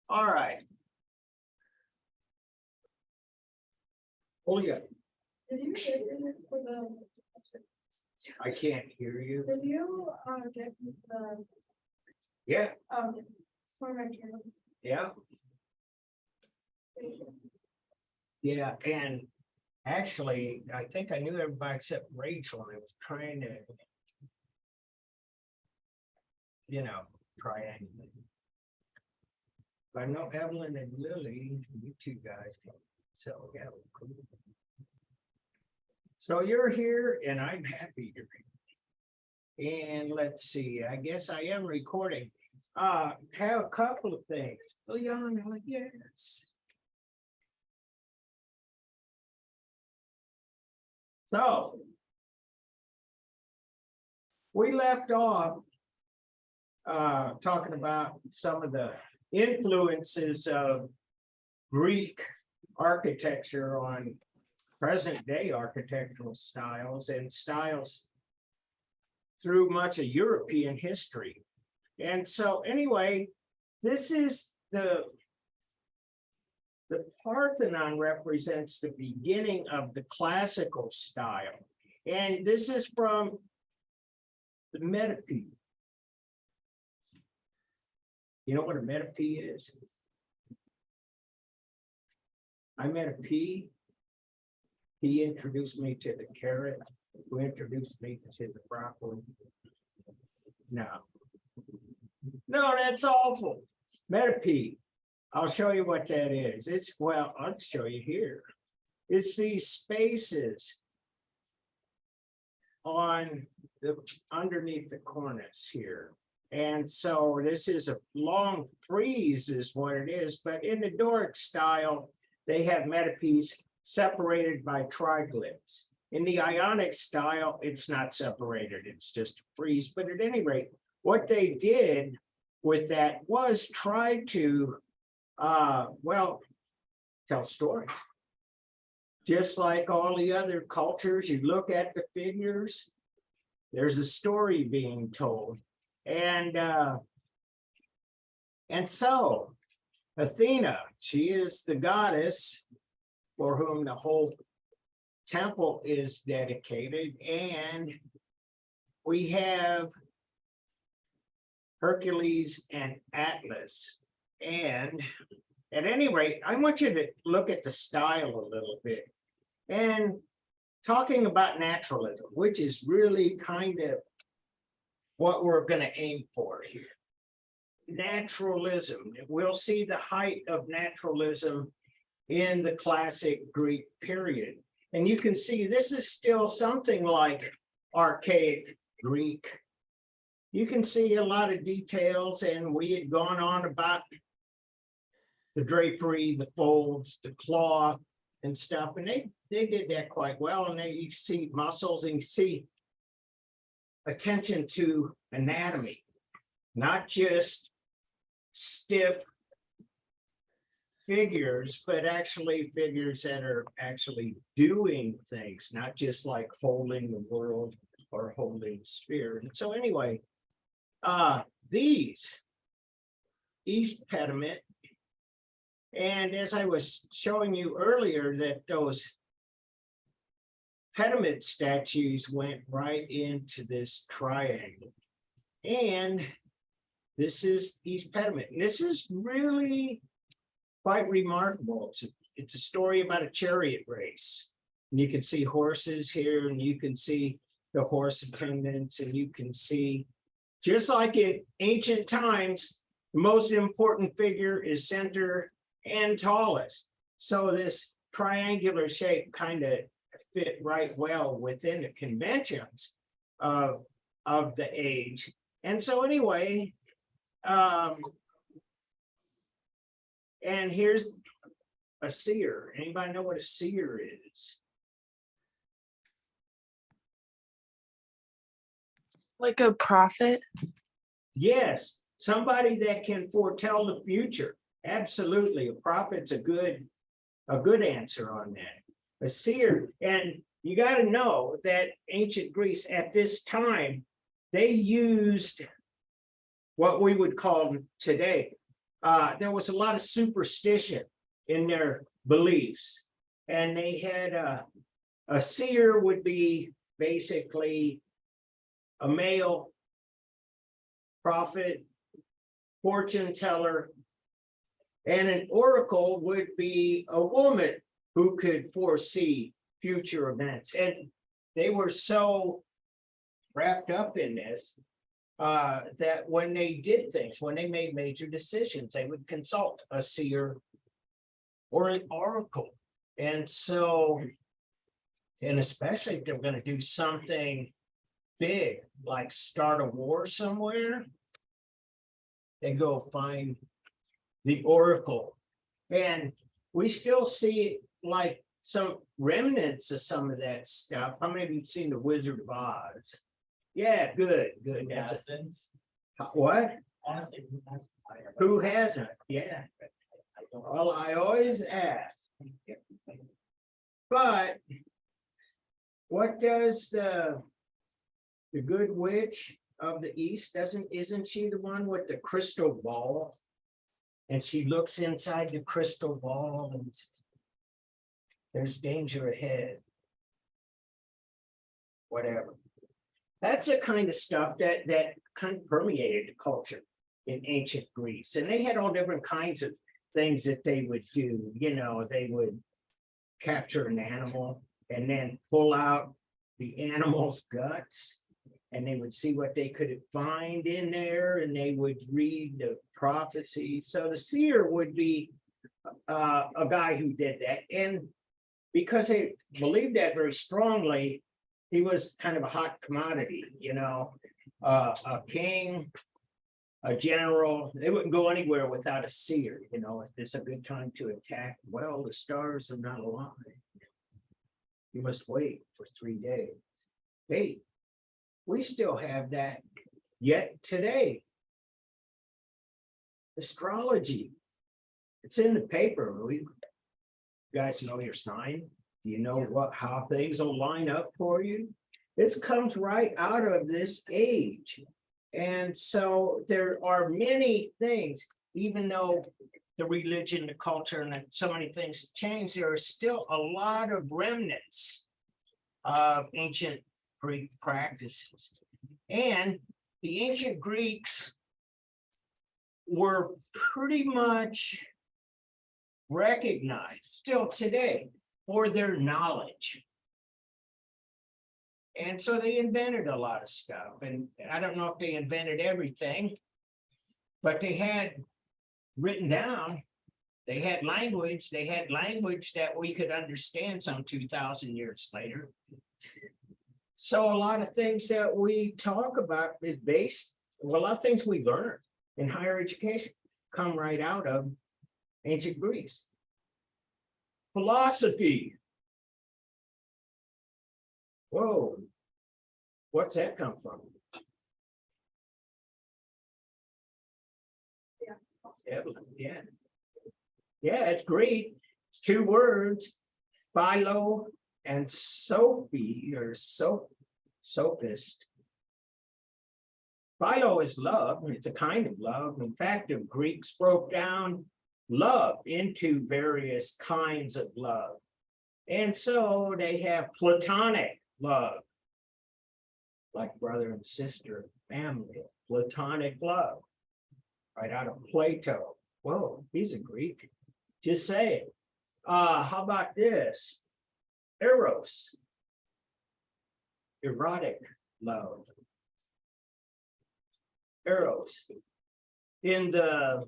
All right. Oh, yeah, Did you get it for the? I can't hear you. Did you get the Yeah, format? yeah, yeah. And actually, I think I knew everybody except Rachel. I was trying to, triangle. But I know Evelyn and Lily, you two guys can. So, yeah. Cool. So you're here and I'm happy you're here. And let's see, I guess I am recording. Have a couple of things. Liana, yes. So we left off talking about some of the influences of Greek architecture on present day architectural styles and styles through much of European history. And so anyway, this is the Parthenon represents the beginning of the classical style. And this is from the metope. You know what a metope is? I met a pea. He introduced me to the carrot, who introduced me to the broccoli. No, that's awful. Metope. I'll show you what that is. I'll show you here. It's these spaces on the underneath the cornice here. And so this is a long frieze is what it is, but in the Doric style, they have metopes separated by triglyphs. In the Ionic style, it's not separated, it's just a frieze. But at any rate, what they did with that was try to, tell stories. Just like all the other cultures, you look at the figures, there's a story being told. And so Athena, she is the goddess for whom the whole temple is dedicated. And we have Hercules and Atlas. And at any rate, I want you to look at the style a little bit. And talking about naturalism, which is really kind of what we're going to aim for here. Naturalism. We'll see the height of naturalism in the classic Greek period. And you can see this is still something like archaic Greek. You can see a lot of details, and we had gone on about the drapery, the folds, the cloth and stuff, and they did that quite well. And then you see muscles and you see attention to anatomy, not just stiff figures, but actually figures that are actually doing things, not just like holding the world or holding the sphere. And so anyway, these East Pediment, and as I was showing you earlier, that those pediment statues went right into this triangle. And this is East Pediment. This is really quite remarkable. It's a story about a chariot race. And you can see horses here, and you can see the horse attendants, and you can see, just like in ancient times, the most important figure is center and tallest. So this triangular shape kind of fit right well within the conventions of the age. And so anyway, and here's a seer. Anybody know what a seer is? Like a prophet? Yes, somebody that can foretell the future. Absolutely. A prophet's a good a good answer on that. A seer, and you got to know that ancient Greece at this time, they used what we would call today. There was a lot of superstition in their beliefs, and they had a seer would be basically a male prophet, fortune teller, and an oracle would be a woman who could foresee future events. And they were so wrapped up in this that when they did things, when they made major decisions, they would consult a seer or an oracle. And so, and especially if they're going to do something big, like start a war somewhere, they go find the oracle. And we still see like some remnants of some of that stuff. How many of you have seen the Wizard of Oz? Yeah, good. That's what? Honestly, Who hasn't? Yeah. Well, I always ask. But what does the good witch of the East isn't she the one with the crystal ball? And she looks inside the crystal ball and says, there's danger ahead. Whatever. That's the kind of stuff that kind of permeated the culture in ancient Greece. And they had all different kinds of things that they would do. You know, they would capture an animal and then pull out the animal's guts, and they would see what they could find in there, and they would read the prophecy. So the seer would be a guy who did that. And because they believed that very strongly, he was kind of a hot commodity, you know, a king, a general. They wouldn't go anywhere without a seer. You know, if this is a good time to attack, well, the stars are not aligned. You must wait for 3 days. Hey, we still have that yet today. Astrology, it's in the paper. You guys know your sign. Do you know how things will line up for you? This comes right out of this age. And so there are many things, even though the religion, the culture, and so many things have changed, there are still a lot of remnants of ancient Greek practices. And the ancient Greeks were pretty much recognized still today for their knowledge. And so they invented a lot of stuff. And I don't know if they invented everything, but they had written down, they had language that we could understand some 2,000 years later. So a lot of things that we talk about is based, well, a lot of things we learn in higher education come right out of ancient Greece. Philosophy. Whoa, what's that come from? Yeah. Yeah, it's Greek. It's 2 words, philo and Sophie or sophist. Philo is love. It's a kind of love. In fact, the Greeks broke down love into various kinds of love. And so they have platonic love, like brother and sister, family, platonic love, right out of Plato. Whoa, he's a Greek. Just say it. How about this? Eros, erotic love. Eros. In the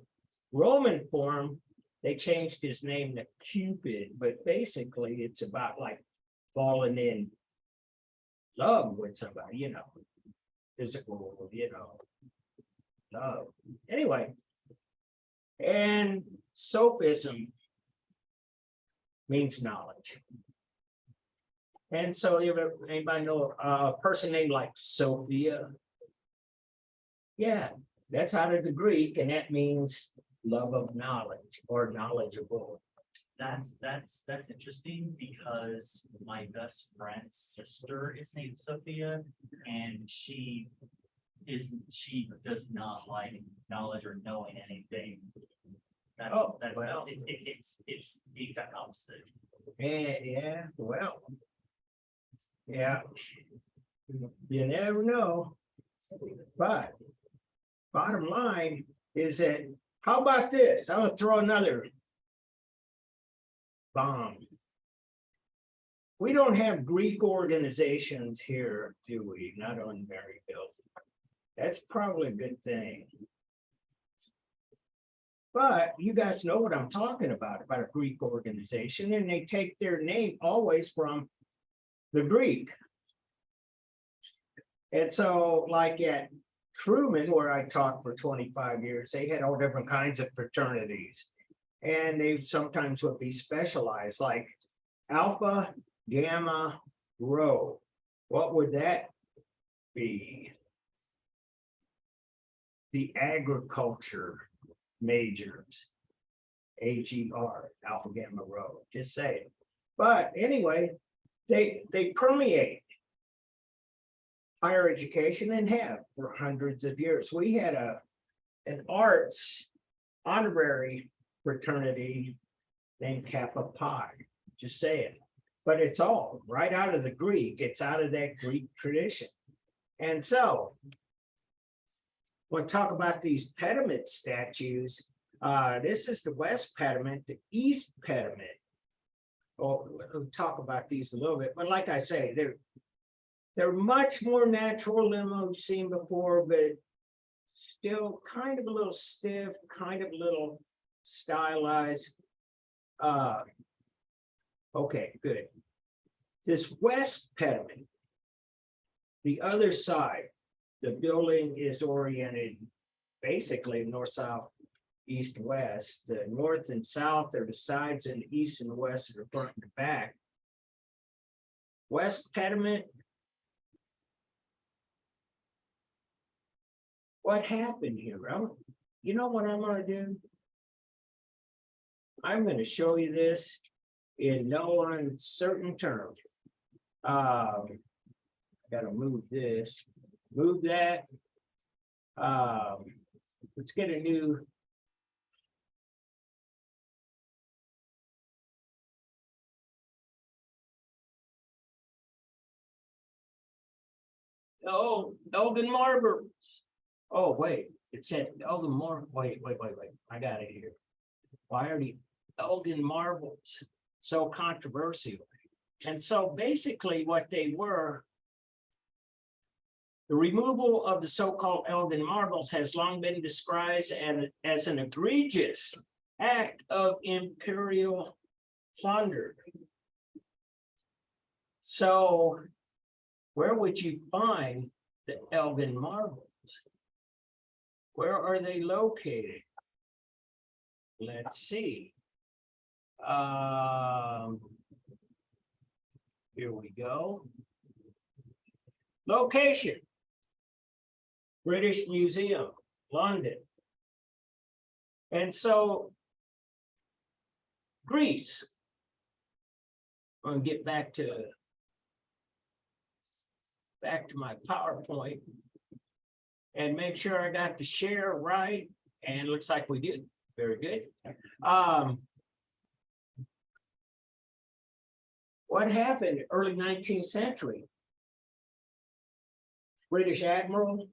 Roman form, they changed his name to Cupid, but basically it's about like falling in love with somebody, you know, physical, you know, love. Anyway, and sophism means knowledge. And so anybody know a person named like Sophia? Yeah, that's out of the Greek, and that means love of knowledge or knowledgeable. That's interesting because my best friend's sister is named Sophia and she does not like knowledge or knowing anything. Oh, well. It's the exact opposite. Yeah, well. Yeah. You never know. But bottom line is that, how about this? I'm gonna throw another bomb. We don't have Greek organizations here, do we? Not on Maryville. That's probably a good thing. But you guys know what I'm talking about a Greek organization, and they take their name always from the Greek. And so, like at Truman, where I taught for 25 years, they had all different kinds of fraternities. And they sometimes would be specialized, like Alpha, Gamma, Rho. What would that be? The agriculture majors, AGR, Alpha, Gamma, Rho, just saying. But anyway, they permeate higher education and have for hundreds of years. We had an arts honorary fraternity named Kappa Pi, just saying. But it's all right out of the Greek. It's out of that Greek tradition. And so we'll talk about these pediment statues. This is the west pediment, the east pediment. Oh, we'll talk about these a little bit, but like I say, they're much more natural than we've seen before, but still kind of a little stiff, kind of a little stylized. Okay, good. This west pediment, the other side, the building is oriented basically north, south, east, west. The north and south are the sides, and the east and the west are the front and the back. West pediment. What happened here? You know what I'm going to do? I'm going to show you this in no uncertain terms. Got to move this, move that. Let's get a new. Oh, Elgin Marbles. Oh, wait, it said Elgin Marble. Wait. I got it here. Why are the Elgin Marbles so controversial? And so basically what they were, the removal of the so-called Elgin Marbles has long been described as an egregious act of imperial plunder. So where would you find the Elgin Marbles? Where are they located? Let's see. Here we go. Location. British Museum, London. And so Greece. I'm gonna get back to my PowerPoint and make sure I got the share right. And looks like we did. Very good. What happened early 19th century? British admiral,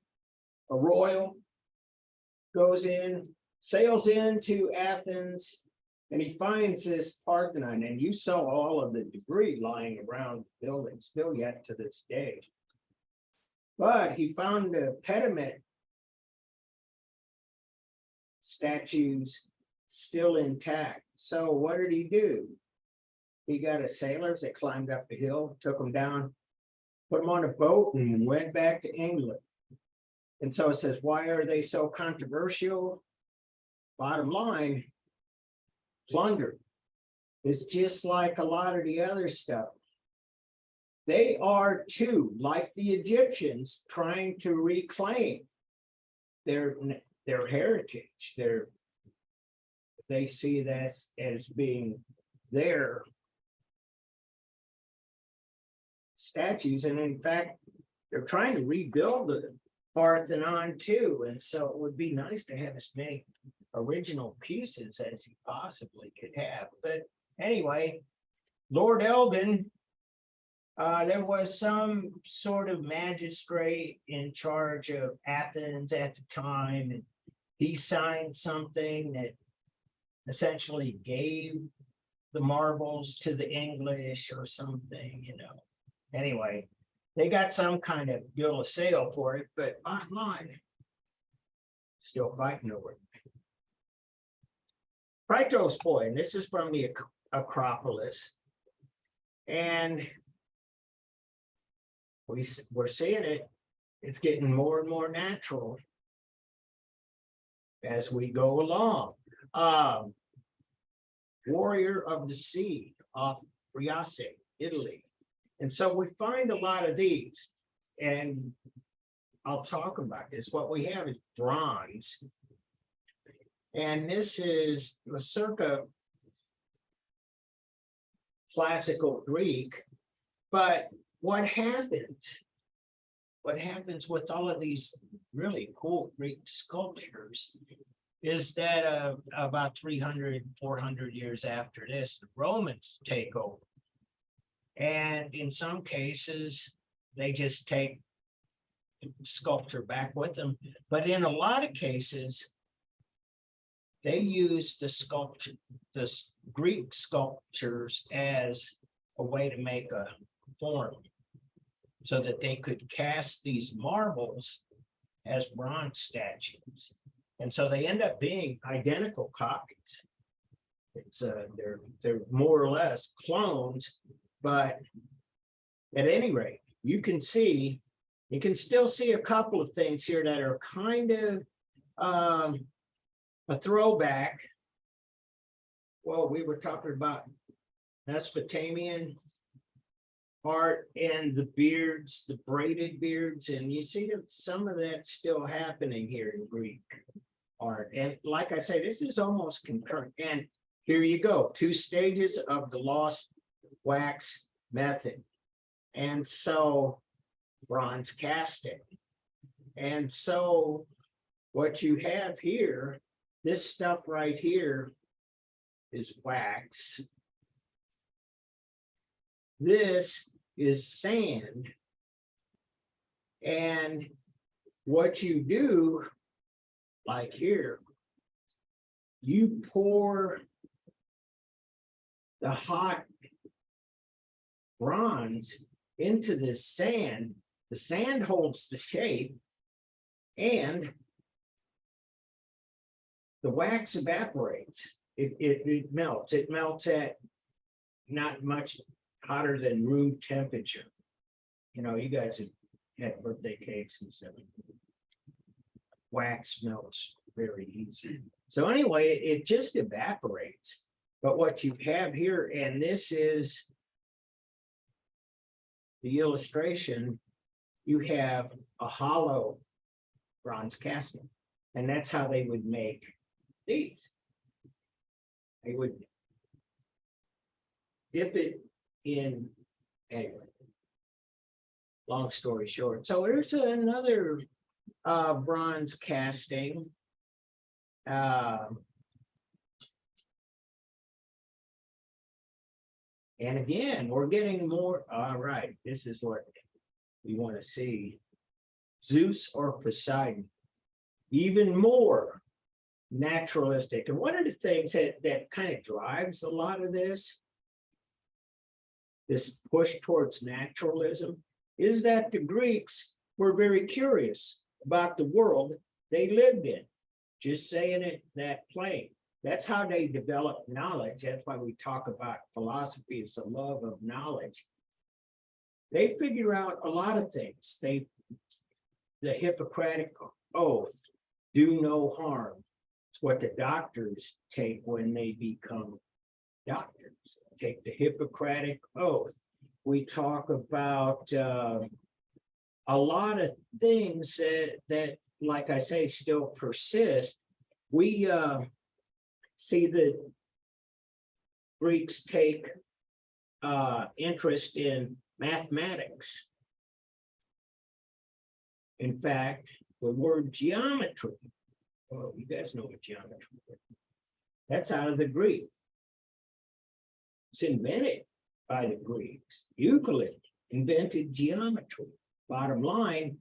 a royal, goes in, sails into Athens, and he finds this Parthenon, and you saw all of the debris lying around the building still yet to this day. But he found the pediment statues still intact. So what did he do? He got his sailors that climbed up the hill, took them down, put them on a boat, and went back to England. And so it says, why are they so controversial? Bottom line, plunder. It's just like a lot of the other stuff. They are too, like the Egyptians, trying to reclaim their heritage. They see that as being their statues, and in fact, they're trying to rebuild the Parthenon too, and so it would be nice to have as many original pieces as you possibly could have. But anyway, Lord Elgin, there was some sort of magistrate in charge of Athens at the time, and he signed something that essentially gave the marbles to the English or something, you know. Anyway, they got some kind of bill of sale for it, but bottom line, still fighting over it. Krytos boy, and this is from the Acropolis. And we're seeing it, it's getting more and more natural as we go along. Warrior of the Sea off Riace, Italy. And so we find a lot of these, and I'll talk about this. What we have is bronze. And this is the circa classical Greek. But what happens with all of these really cool Greek sculptures is that about 300, 400 years after this, the Romans take over. And in some cases, they just take the sculpture back with them. But in a lot of cases, they use the sculpture, the Greek sculptures as a way to make a form so that they could cast these marbles as bronze statues. And so they end up being identical copies. It's they're more or less clones, but at any rate, you can still see a couple of things here that are kind of a throwback. Well, we were talking about Mesopotamian art and the beards, the braided beards, and you see that some of that's still happening here in Greek art. And like I say, this is almost concurrent. And here you go, 2 stages of the lost wax method. And so bronze casting. And so what you have here, this stuff right here is wax. This is sand. And what you do, like here, you pour the hot bronze into this sand. The sand holds the shape, and the wax evaporates. It melts. It melts at not much hotter than room temperature. You know, you guys have had birthday cakes and stuff. Wax melts very easy. So anyway, it just evaporates. But what you have here, and this is the illustration, you have a hollow bronze casting. And that's how they would make these. They would dip it in, anyway, long story short. So here's another bronze casting. And again, we're getting more, all right, this is what we want to see. Zeus or Poseidon, even more naturalistic. And one of the things that kind of drives a lot of this push towards naturalism, is that the Greeks were very curious about the world they lived in. Just saying it that plain. That's how they develop knowledge. That's why we talk about philosophy as the love of knowledge. They figure out a lot of things. The Hippocratic Oath, do no harm. It's what the doctors take when they become doctors. Take the Hippocratic Oath. We talk about a lot of things that, like I say, still persist. We see that Greeks take interest in mathematics. In fact, the word geometry, well, you guys know what geometry is. That's out of the Greek. It's invented by the Greeks. Euclid invented geometry. Bottom line,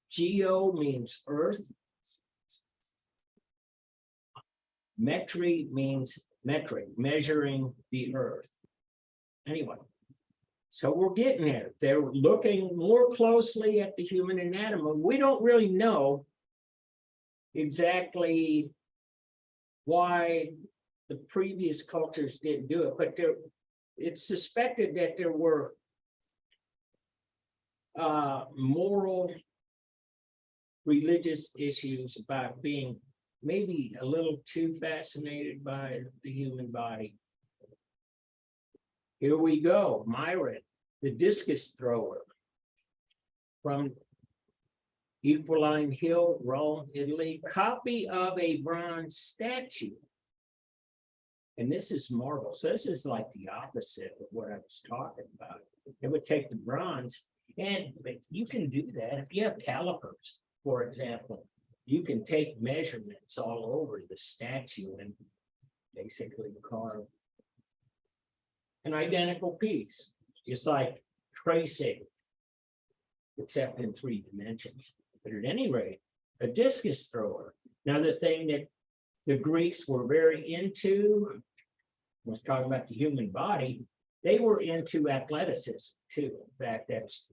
geo means earth. Metry means metric, measuring the earth. Anyway, so we're getting there. They're looking more closely at the human anatomy. We don't really know exactly why the previous cultures didn't do it, but it's suspected that there were moral, religious issues about being maybe a little too fascinated by the human body. Here we go, Myron, the discus thrower from Equiline Hill, Rome, Italy, copy of a bronze statue. And this is marble, so this is like the opposite of what I was talking about. It would take the bronze, and you can do that if you have calipers, for example. You can take measurements all over the statue and basically carve an identical piece, just like tracing, except in 3 dimensions. But at any rate, a discus thrower. Another thing that the Greeks were very into, was talking about the human body, they were into athleticism too. In fact, that's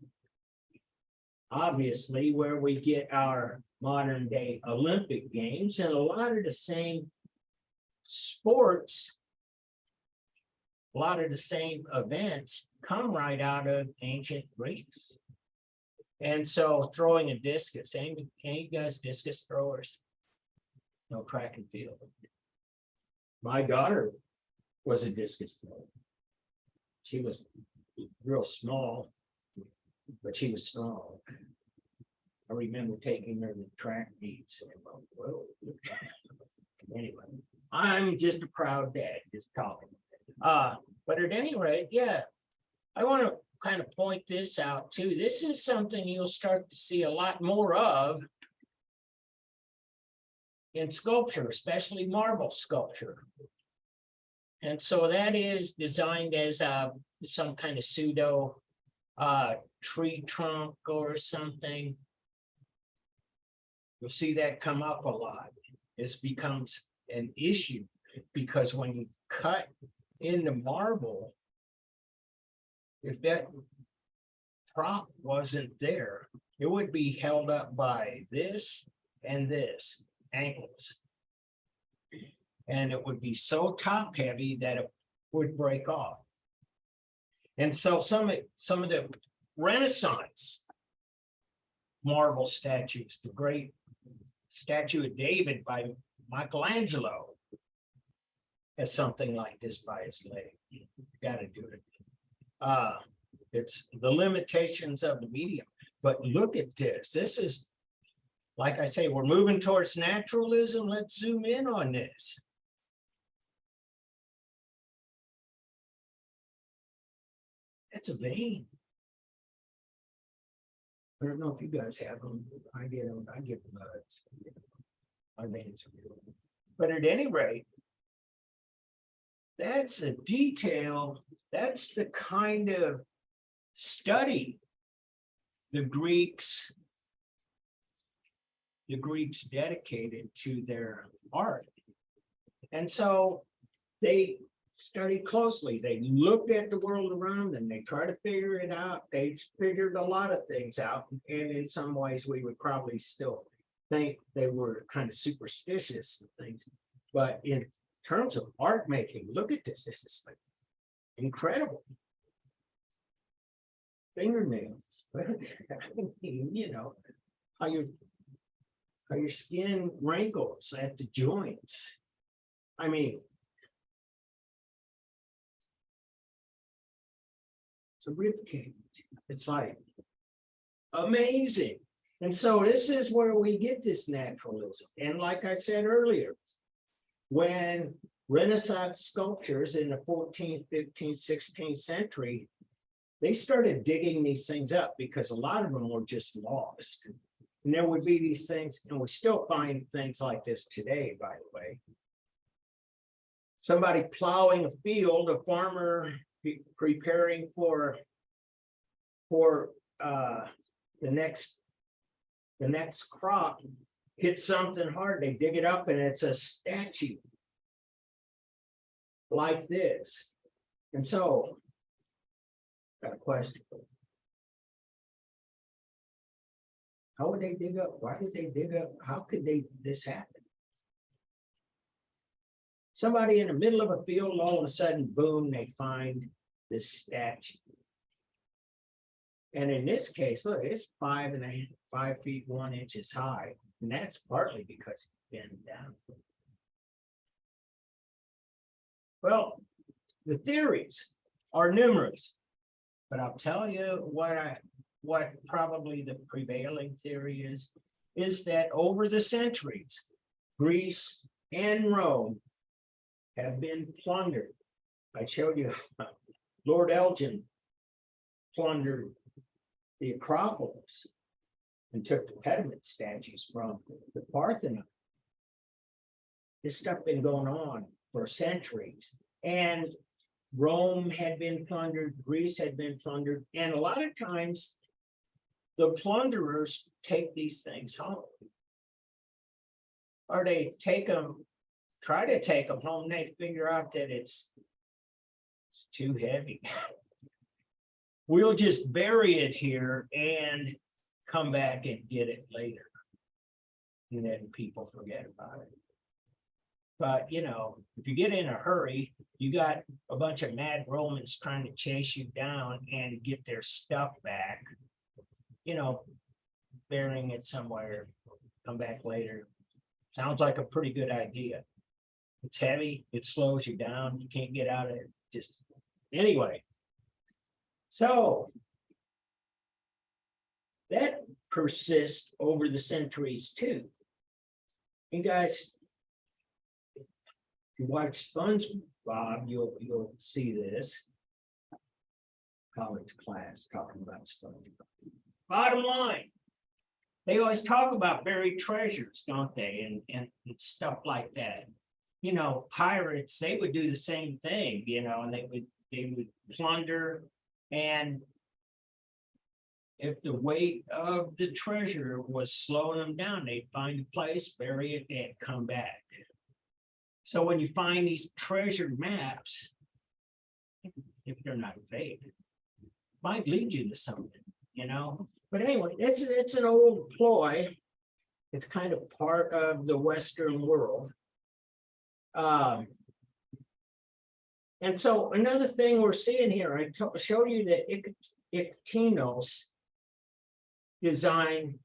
obviously where we get our modern day Olympic Games, and a lot of the same sports, a lot of the same events come right out of ancient Greece. And so throwing a discus, any guys discus throwers? No, track and field. My daughter was a discus thrower. She was real small, but she was strong. I remember taking her to track meets. And whoa. Anyway, I'm just a proud dad, just talking. But at any rate, yeah, I want to kind of point this out too. This is something you'll start to see a lot more of in sculpture, especially marble sculpture. And so that is designed as some kind of pseudo tree trunk or something. You'll see that come up a lot. This becomes an issue because when you cut in the marble, if that prop wasn't there, it would be held up by this and this angles. And it would be so top heavy that it would break off. And so some of the Renaissance marble statues, the great statue of David by Michelangelo, has something like this by his leg. You got to do it. It's the limitations of the medium. But look at this. This is, like I say, we're moving towards naturalism. Let's zoom in on this. That's a vein. I don't know if you guys have them. I get them. I get buds. My veins are beautiful. But at any rate, that's a detail. That's the kind of study the Greeks dedicated to their art. And so they studied closely. They looked at the world around them. They tried to figure it out. They figured a lot of things out. And in some ways, we would probably still think they were kind of superstitious and things. But in terms of art making, look at this. This is like incredible. Fingernails. You know, how your skin wrinkles at the joints. I mean, it's a rib cage. It's like amazing. And so this is where we get this naturalism. And like I said earlier, when Renaissance sculptures in the 14th, 15th, 16th century, they started digging these things up because a lot of them were just lost. And there would be these things, and we still find things like this today, by the way. Somebody plowing a field, a farmer preparing for the next crop, hit something hard, they dig it up and it's a statue like this. And so, got a question. How would they dig up? Why did they dig up? How could this happen? Somebody in the middle of a field, all of a sudden, boom, they find this statue. And in this case, look, it's 5 feet 1 inches high. And that's partly because it's been down. Well, the theories are numerous, but I'll tell you what probably the prevailing theory is that over the centuries, Greece and Rome have been plundered. I showed you Lord Elgin plundered the Acropolis and took the pediment statues from the Parthenon. This stuff been going on for centuries, and Rome had been plundered, Greece had been plundered, and a lot of times the plunderers take these things home. Or they try to take them home, they figure out that it's too heavy. We'll just bury it here and come back and get it later. And then people forget about it. But, you know, if you get in a hurry, you got a bunch of mad Romans trying to chase you down and get their stuff back. You know, burying it somewhere, come back later. Sounds like a pretty good idea. It's heavy, it slows you down, you can't get out of it. Just anyway. So that persists over the centuries too. You guys, if you watch SpongeBob, you'll see this. College class talking about SpongeBob. Bottom line, they always talk about buried treasures, don't they? And stuff like that. You know, pirates, they would do the same thing, you know, and they would plunder. And if the weight of the treasure was slowing them down, they'd find a place, bury it, and come back. So when you find these treasure maps, if they're not fake, might lead you to something, you know. But anyway, it's an old ploy. It's kind of part of the Western world. And so another thing we're seeing here, I showed you that Ictinos designed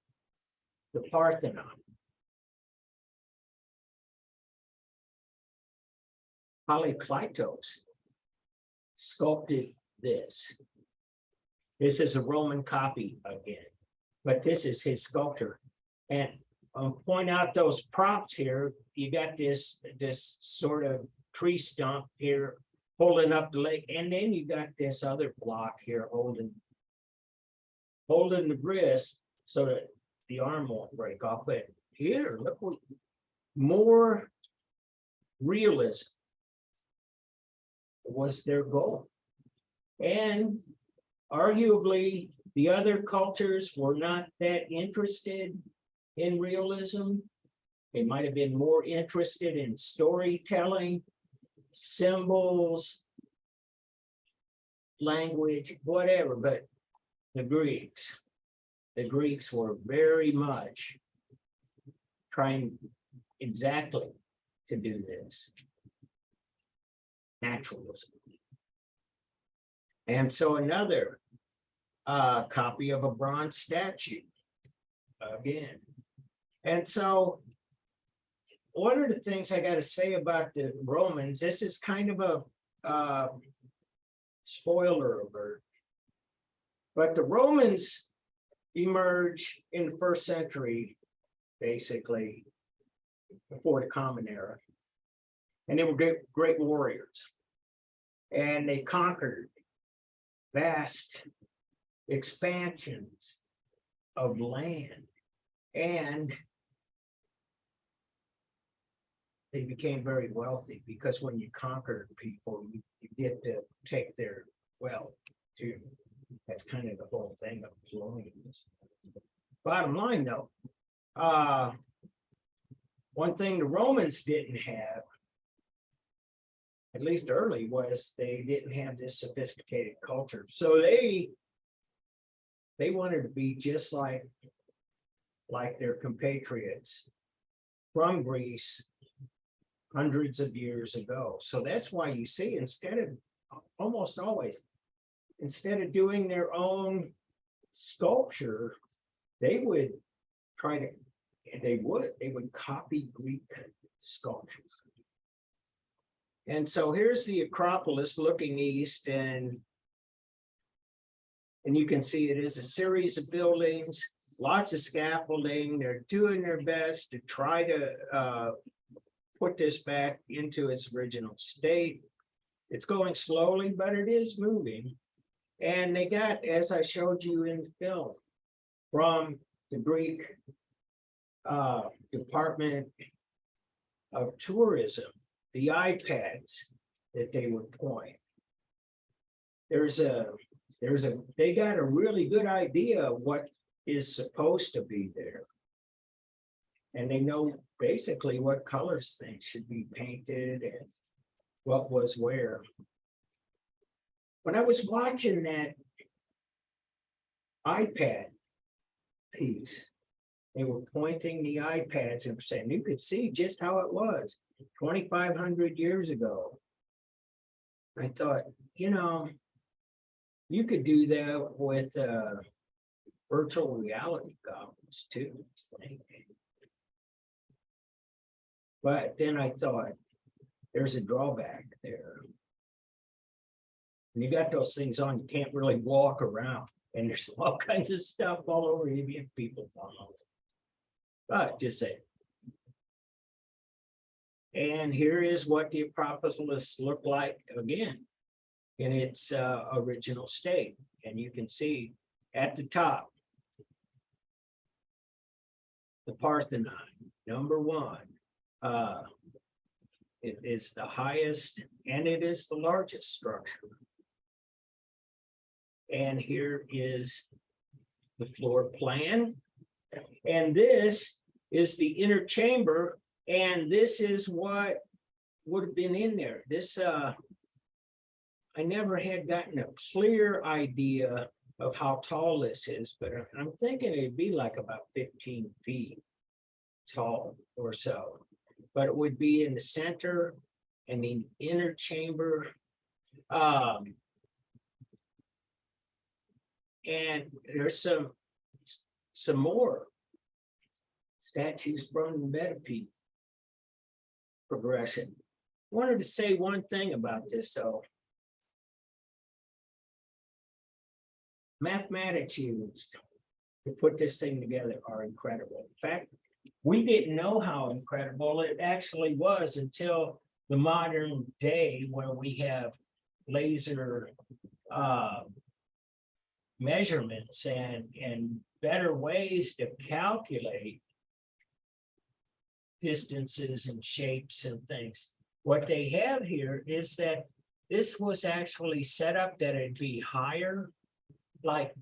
the Parthenon. Polykleitos sculpted this. This is a Roman copy again, but this is his sculpture. And point out those props here. You got this sort of tree stump here holding up the leg, and then you got this other block here holding the wrist so that the arm won't break off. But here, look, more realism was their goal. And arguably, the other cultures were not that interested in realism. They might have been more interested in storytelling, symbols, language, whatever. But the Greeks were very much trying exactly to do this. Naturalism. And so another copy of a bronze statue again. And so one of the things I got to say about the Romans, this is kind of a spoiler alert, but the Romans emerge in the 1st century, basically before the Common Era. And they were great warriors. And they conquered vast expansions of land. And they became very wealthy because when you conquer people, you get to take their wealth too. That's kind of the whole thing of colonialism. Bottom line though, one thing the Romans didn't have, at least early, was they didn't have this sophisticated culture. So they wanted to be just like their compatriots from Greece hundreds of years ago. So that's why you see, almost always, instead of doing their own sculpture, they would copy Greek sculptures. And so here's the Acropolis looking east, and you can see it is a series of buildings, lots of scaffolding. They're doing their best to try to put this back into its original state. It's going slowly, but it is moving. And they got, as I showed you in the film, from the Greek Department of Tourism, the iPads that they would point. They got a really good idea of what is supposed to be there. And they know basically what colors things should be painted and what was where. When I was watching that iPad piece, they were pointing the iPads and saying, you could see just how it was 2,500 years ago. I thought, you could do that with virtual reality goggles too. But then I thought, there's a drawback there. When you got those things on, you can't really walk around, and there's all kinds of stuff all over you if people follow. But just say. And here is what the Acropolis looked like again in its original state. And you can see at the top, the Parthenon, #1. It is the highest and it is the largest structure. And here is the floor plan. And this is the inner chamber. And this is what would have been in there. This, I never had gotten a clear idea of how tall this is, but I'm thinking it'd be like about 15 feet tall or so. But it would be in the center and the inner chamber. And there's some more statues from the Metapede progression. Wanted to say one thing about this though. Mathematics used to put this thing together are incredible. In fact, we didn't know how incredible it actually was until the modern day, where we have laser measurements and better ways to calculate distances and shapes and things. What they have here is that this was actually set up that it'd be higher, like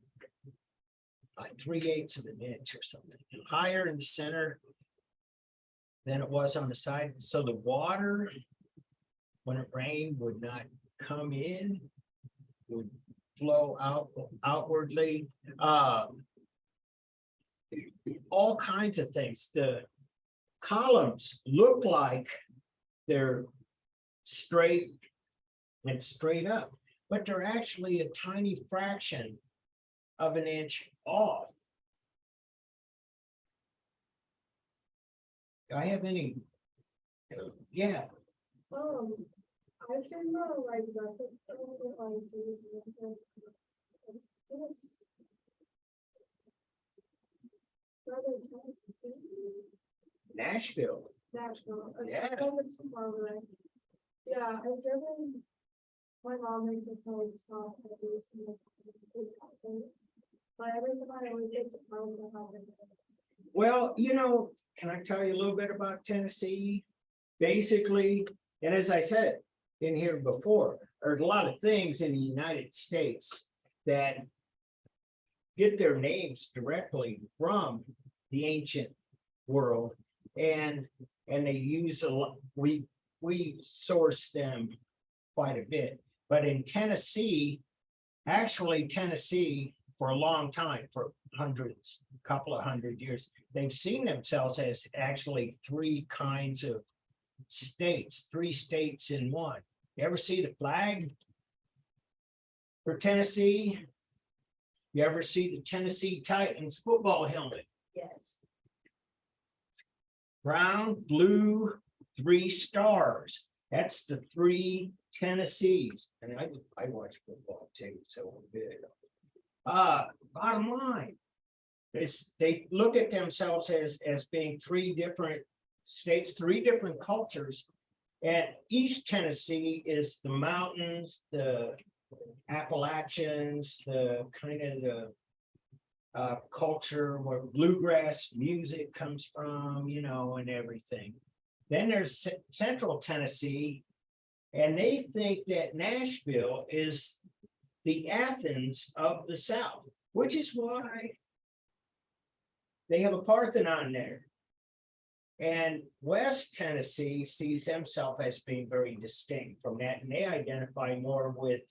3/8 of an inch or something, higher in the center than it was on the side. So the water, when it rained, would not come in, would flow outwardly. All kinds of things. The columns look like they're straight and straight up, but they're actually a tiny fraction of an inch off. Do I have any? Yeah. I didn't know like that. Nashville. National. Yeah. Yeah, I've driven. My mom makes a total stop every single time. But every time I always get to problem to have it. Well, you know, can I tell you a little bit about Tennessee? Basically, and as I said in here before, there's a lot of things in the United States that get their names directly from the ancient world, and they use a lot, we source them quite a bit. But in Tennessee, actually Tennessee, for a long time, for hundreds, couple of hundred years, they've seen themselves as actually three kinds of states, three states in one. You ever see the flag for Tennessee? You ever see the Tennessee Titans football helmet? Yes. Brown, blue, three stars. That's the three Tennessees. And I watch football too, so I'm good. Bottom line is they look at themselves as being three different states, three different cultures. And East Tennessee is the mountains, the Appalachians, the kind of the culture where bluegrass music comes from, you know, and everything. Then there's Central Tennessee, and they think that Nashville is the Athens of the South, which is why they have a Parthenon there. And West Tennessee sees themselves as being very distinct from that, and they identify more with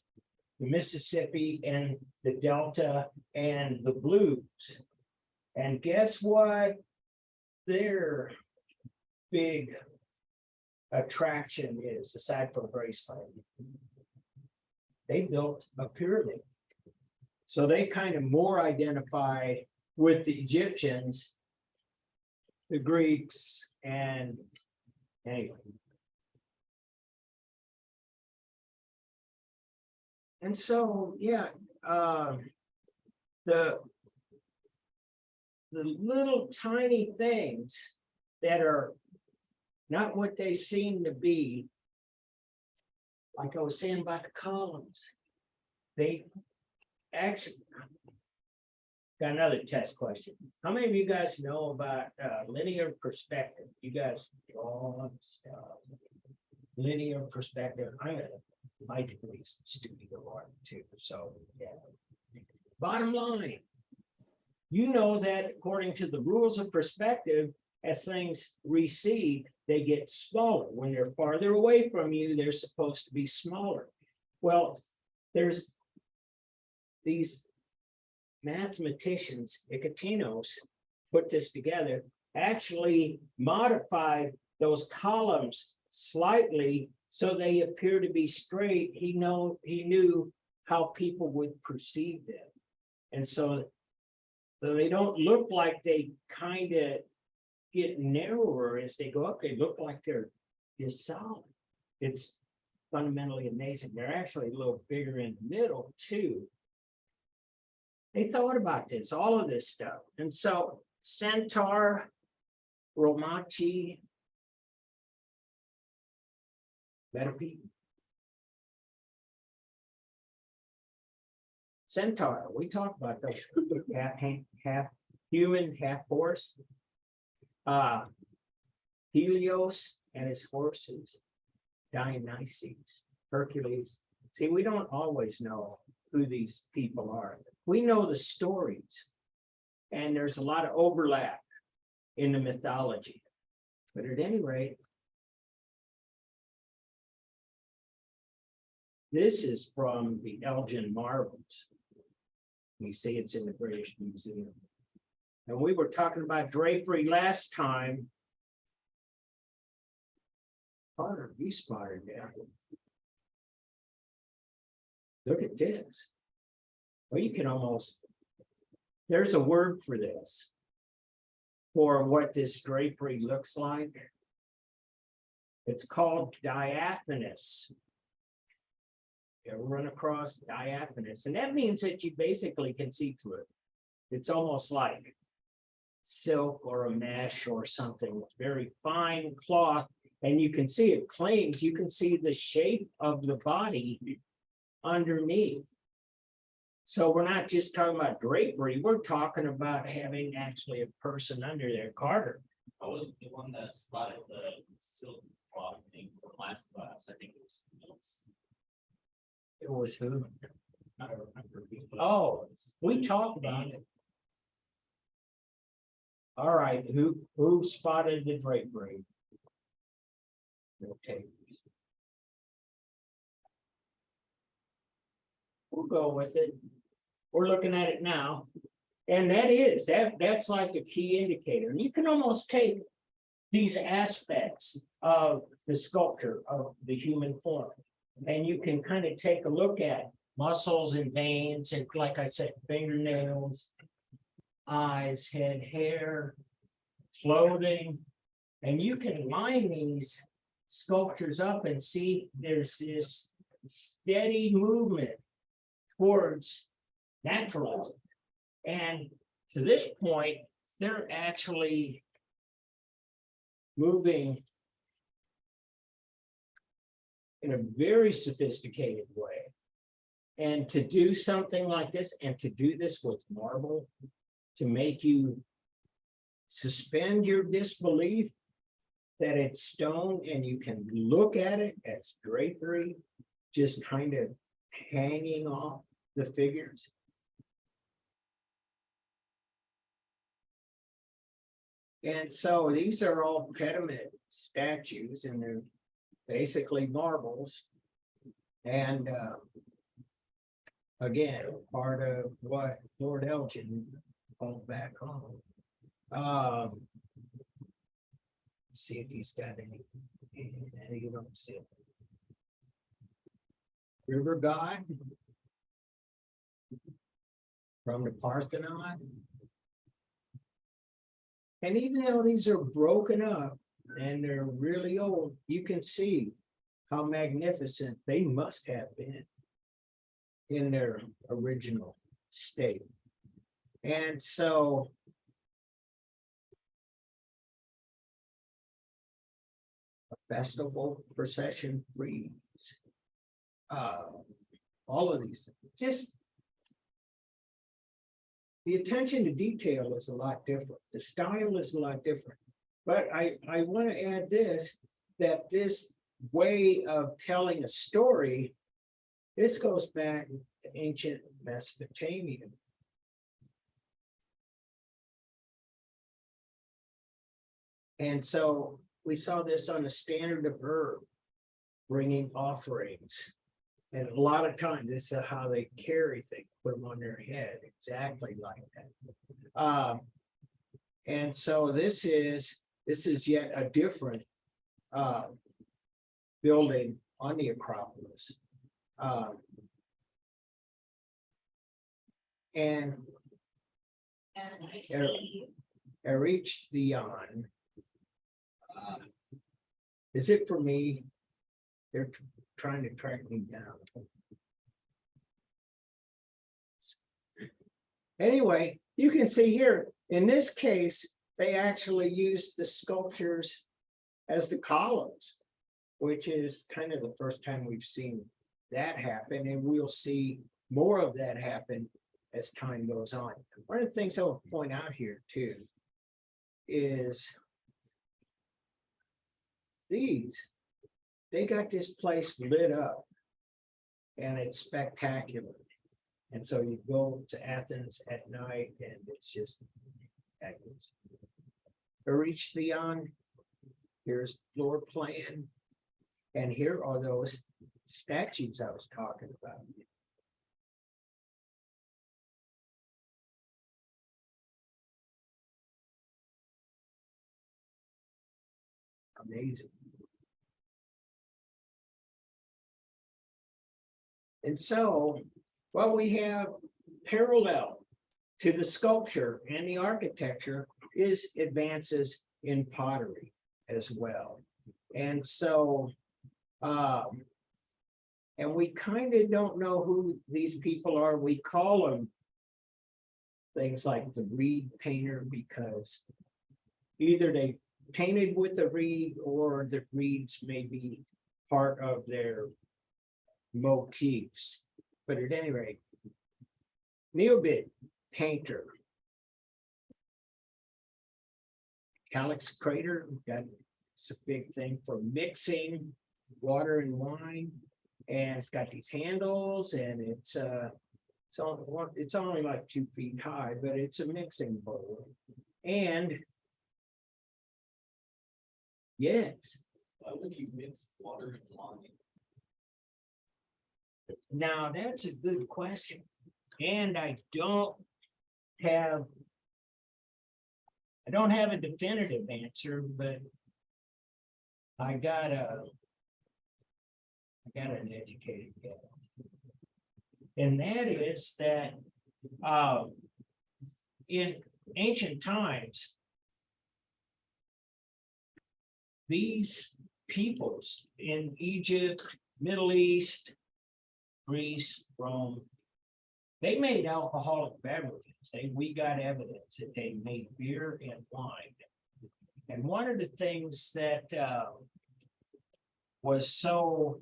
the Mississippi and the Delta and the blues. And guess what? Their big attraction is, aside from Graceland, they built a pyramid. So they kind of more identify with the Egyptians, the Greeks, and anyway. And so, yeah, the little tiny things that are not what they seem to be, like I was saying about the columns, they actually got another test question. How many of you guys know about linear perspective? You guys draw stuff. Linear perspective. I got my degrees in studio art too. So yeah. Bottom line, you know that according to the rules of perspective, as things recede, they get smaller. When they're farther away from you, they're supposed to be smaller. Well, there's these mathematicians, Icatinos, put this together, actually modified those columns slightly so they appear to be straight. He knew how people would perceive them. And so they don't look like they kind of get narrower as they go up. They look like they're just solid. It's fundamentally amazing. They're actually a little bigger in the middle too. They thought about this, all of this stuff. And so Centaur, Romachi, better people. Centaur, we talked about those, half human, half horse. Helios and his horses, Dionysus, Hercules. See, we don't always know who these people are. We know the stories, and there's a lot of overlap in the mythology. But at any rate, this is from the Elgin Marbles. You see it's in the British Museum. And we were talking about drapery last time. Carter, you spotted that. Look at this. Well, you can almost, there's a word for this, for what this drapery looks like. It's called diaphanous. You ever run across diaphanous? And that means that you basically can see through it. It's almost like silk or a mesh or something. It's very fine cloth, And you can see it claims, you can see the shape of the body underneath. So we're not just talking about drapery, we're talking about having actually a person under there. Carter. I was the one that spotted the silk cloth thing from last class. I think it was. It was who? I don't remember. Oh, we talked about it. All right, who spotted the drapery? Okay. We'll go with it. We're looking at it now. And that's like a key indicator. And you can almost take these aspects of the sculpture of the human form. And you can kind of take a look at muscles and veins, and like I said, fingernails, eyes, head, hair, clothing. And you can line these sculptures up and see there's this steady movement towards naturalism. And to this point, they're actually moving in a very sophisticated way. And to do something like this, and to do this with marble, to make you suspend your disbelief that it's stone and you can look at it as drapery, just kind of hanging off the figures. And so these are all pediment statues, and they're basically marbles. And again, part of what Lord Elgin called back home. See if he's got any. You don't see it. River God from the Parthenon. And even though these are broken up and they're really old, you can see how magnificent they must have been in their original state. And so a festival procession frieze, all of these, just the attention to detail is a lot different. The style is a lot different. But I want to add this, that this way of telling a story, this goes back to ancient Mesopotamia. And so we saw this on the standard of herb, bringing offerings. And a lot of times, this is how they carry things, put them on their head, exactly like that. And so this is yet a different building on the Acropolis. And Erich Theon, is it for me? They're trying to track me down. Anyway, you can see here, in this case, they actually used the sculptures as the columns, which is kind of the first time we've seen that happen, and we'll see more of that happen as time goes on. One of the things I'll point out here too is they got this place lit up and it's spectacular. And so you go to Athens at night and it's just fabulous. Erich Theon, here's floor plan. And here are those statues I was talking about. Amazing. And so what we have parallel to the sculpture and the architecture is advances in pottery as well. And so, and we kind of don't know who these people are. We call them things like the reed painter because either they painted with a reed, or the reeds may be part of their motifs. But at any rate, neobit painter. Calyx crater, it's a big thing for mixing water and wine. And it's got these handles, and it's only like 2 feet high, but it's a mixing bowl. And yes, Why would you mix water and wine? now that's a good question. And I don't have a definitive answer, but I got an educated guess. And that is that in ancient times, these peoples in Egypt, Middle East, Greece, Rome, they made alcoholic beverages. We got evidence that they made beer and wine. And one of the things that was so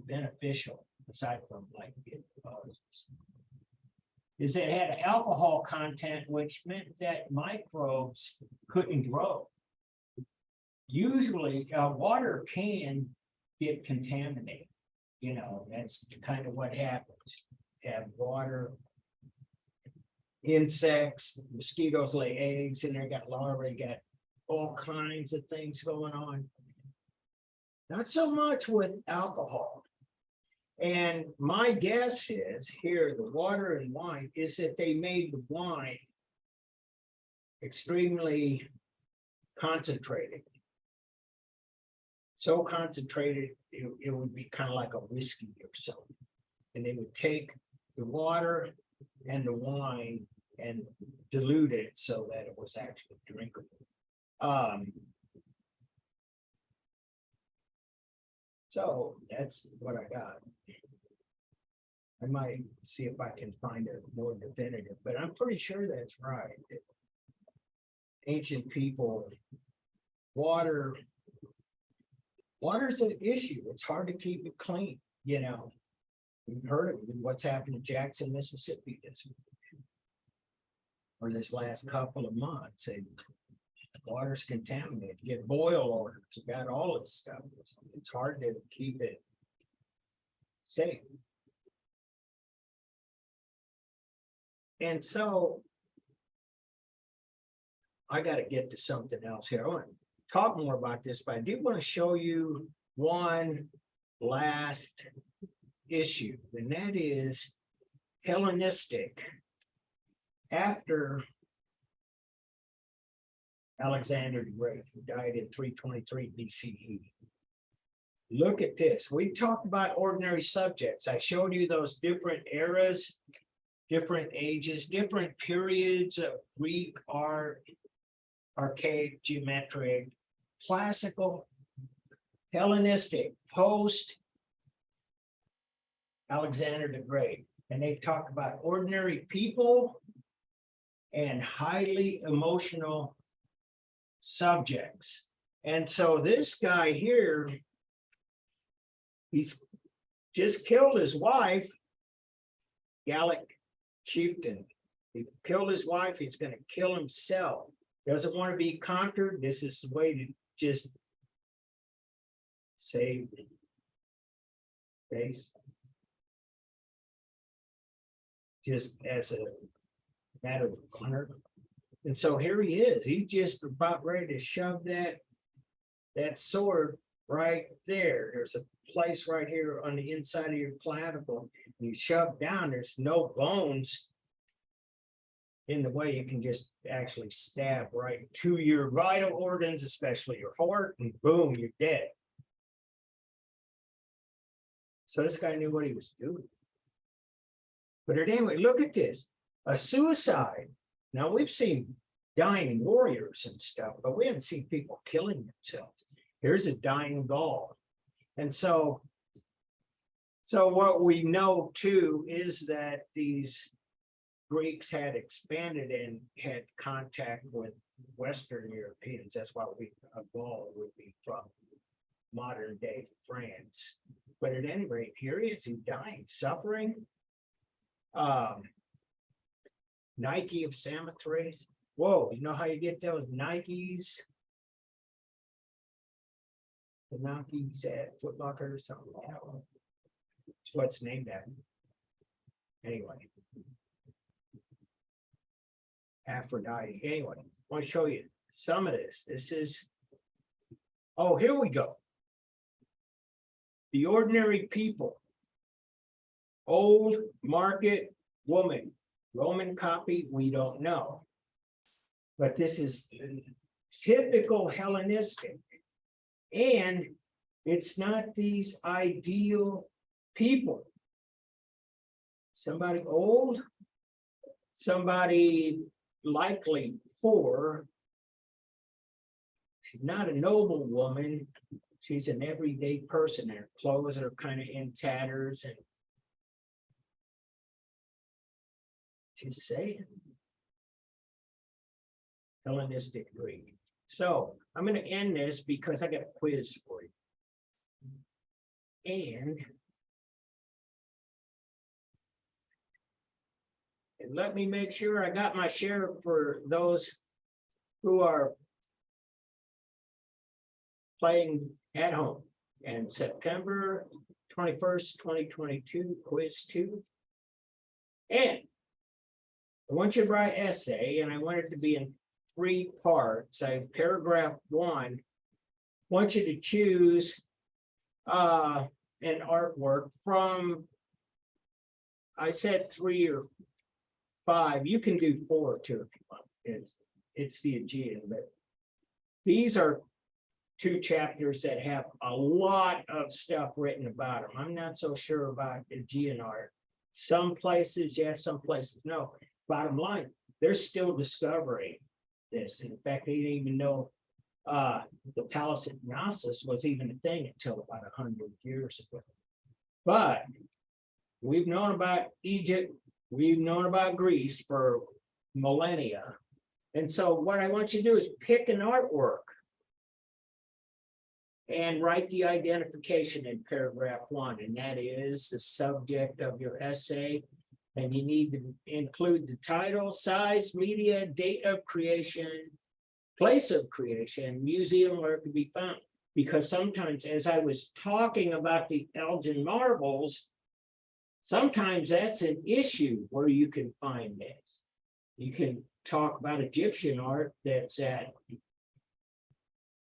beneficial, aside from like is it had alcohol content, which meant that microbes couldn't grow. Usually, water can get contaminated. You know, that's kind of what happens. You have water, insects, mosquitoes lay eggs, and they got larvae, got all kinds of things going on. Not so much with alcohol. And my guess is here, the water and wine, is that they made the wine extremely concentrated. So concentrated, it would be kind of like a whiskey or something. And they would take the water and the wine and dilute it so that it was actually drinkable. So that's what I got. I might see if I can find it more definitive, but I'm pretty sure that's right. Ancient people, water's an issue. It's hard to keep it clean, you know. We've heard of what's happened in Jackson, Mississippi this last couple of months. Water's contaminated, get boil orders, got all this stuff. It's hard to keep it safe. And so I got to get to something else here. I want to talk more about this, but I do want to show you one last issue, and that is Hellenistic. After Alexander the Great, who died in 323 BCE. Look at this. We talked about ordinary subjects. I showed you those different eras, different ages, different periods of Greek art, archaic, geometric, classical, Hellenistic, post Alexander the Great. And they talk about ordinary people and highly emotional subjects. And so this guy here, he's just killed his wife, Gallic chieftain. He killed his wife, he's going to kill himself. Doesn't want to be conquered. This is the way to just save face. Just as a matter of honor. And so here he is. He's just about ready to shove that sword right there. There's a place right here on the inside of your clavicle. You shove down, there's no bones in the way. You can just actually stab right to your vital organs, especially your heart, and boom, you're dead. So this guy knew what he was doing. But anyway, look at this. A suicide. Now we've seen dying warriors and stuff, but we haven't seen people killing themselves. Here's a dying Gaul. And so what we know too is that these Greeks had expanded and had contact with Western Europeans. That's why a Gaul would be from modern day France. But at any rate, here he is, he's dying, suffering. Nike of Samothrace. Whoa, you know how you get those Nikes? The Nikes at Foot Locker or something, you know? It's what's named after. Anyway. Aphrodite. Anyway, I want to show you some of this. This is, oh, here we go. The ordinary people. Old market woman. Roman copy, we don't know. But this is typical Hellenistic. And it's not these ideal people. Somebody old, somebody likely poor. She's not a noble woman. She's an everyday person. Her clothes are kind of in tatters and just saying. Hellenistic Greek. So I'm going to end this because I got a quiz for you. And let me make sure I got my share for those who are playing at home. And September 21st, 2022, quiz 2. And I want you to write essay, and I want it to be in 3 parts. Paragraph 1, want you to choose an artwork from, I said 3 or 5. You can do 4 too if you want. It's the Aegean, but these are 2 chapters that have a lot of stuff written about them. I'm not so sure about Aegean art. Some places yes, some places no. Bottom line, they're still discovering this. In fact, they didn't even know the Palace of Knossos was even a thing until about 100 years ago. But we've known about Egypt, we've known about Greece for millennia. And so what I want you to do is pick an artwork and write the identification in paragraph 1, and that is the subject of your essay. And you need to include the title, size, media, date of creation, place of creation, museum where it can be found. Because sometimes, as I was talking about the Elgin marbles, sometimes that's an issue where you can find this. You can talk about Egyptian art that's at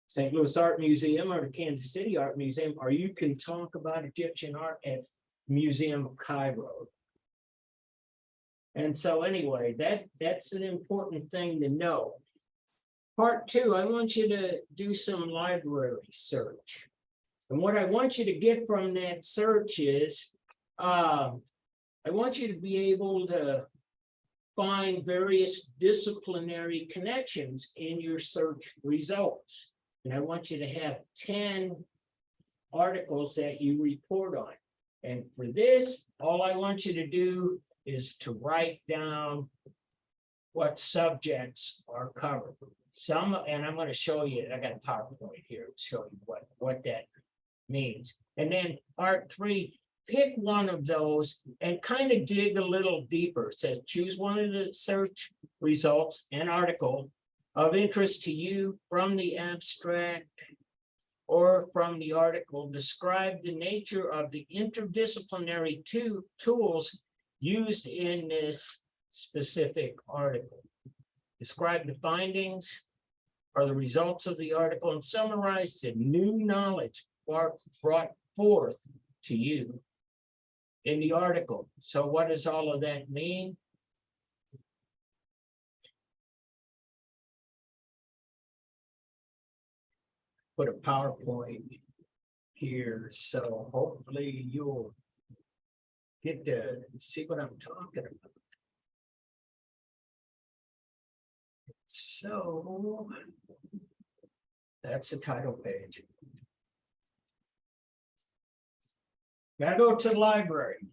St. Louis Art Museum or the Kansas City Art Museum, or you can talk about Egyptian art at Museum of Cairo. And so anyway, that's an important thing to know. Part 2, I want you to do some library search. And what I want you to get from that search is, I want you to be able to find various disciplinary connections in your search results. And I want you to have 10 articles that you report on. And for this, all I want you to do is to write down what subjects are covered. Some, and I'm going to show you, I got a PowerPoint here to show you what that means. And then part 3, pick one of those and kind of dig a little deeper. It says choose one of the search results and article of interest to you from the abstract or from the article. Describe the nature of the interdisciplinary tools used in this specific article. Describe the findings or the results of the article and summarize the new knowledge brought forth to you in the article. So what does all of that mean? Put a PowerPoint here, so hopefully you'll get to see what I'm talking about. So that's the title page. Gotta go to the library.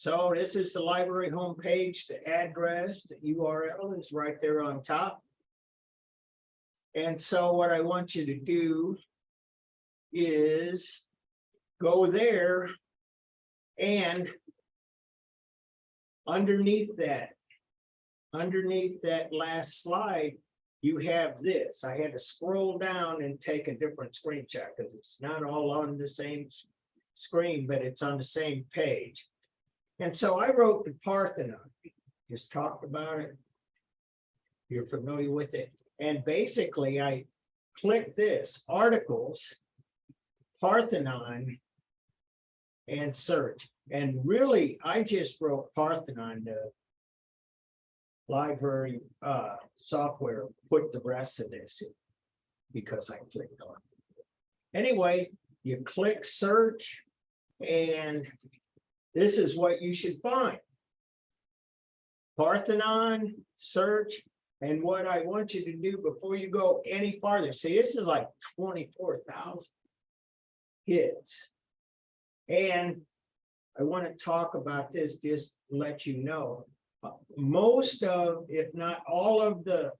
So this is the library homepage, the address, the URL is right there on top. And so what I want you to do is go there and underneath that last slide, you have this. I had to scroll down and take a different screenshot because it's not all on the same screen, but it's on the same page. And so I wrote the Parthenon, just talked about it. You're familiar with it. And basically I clicked this, articles, Parthenon, and search. And really, I just wrote Parthenon, the library software, put the rest of this in because I clicked on it. Anyway, you click search, and this is what you should find. Parthenon, search, and what I want you to do before you go any farther, see, this is like 24,000 hits. And I want to talk about this, just to let you know, most of, if not all of the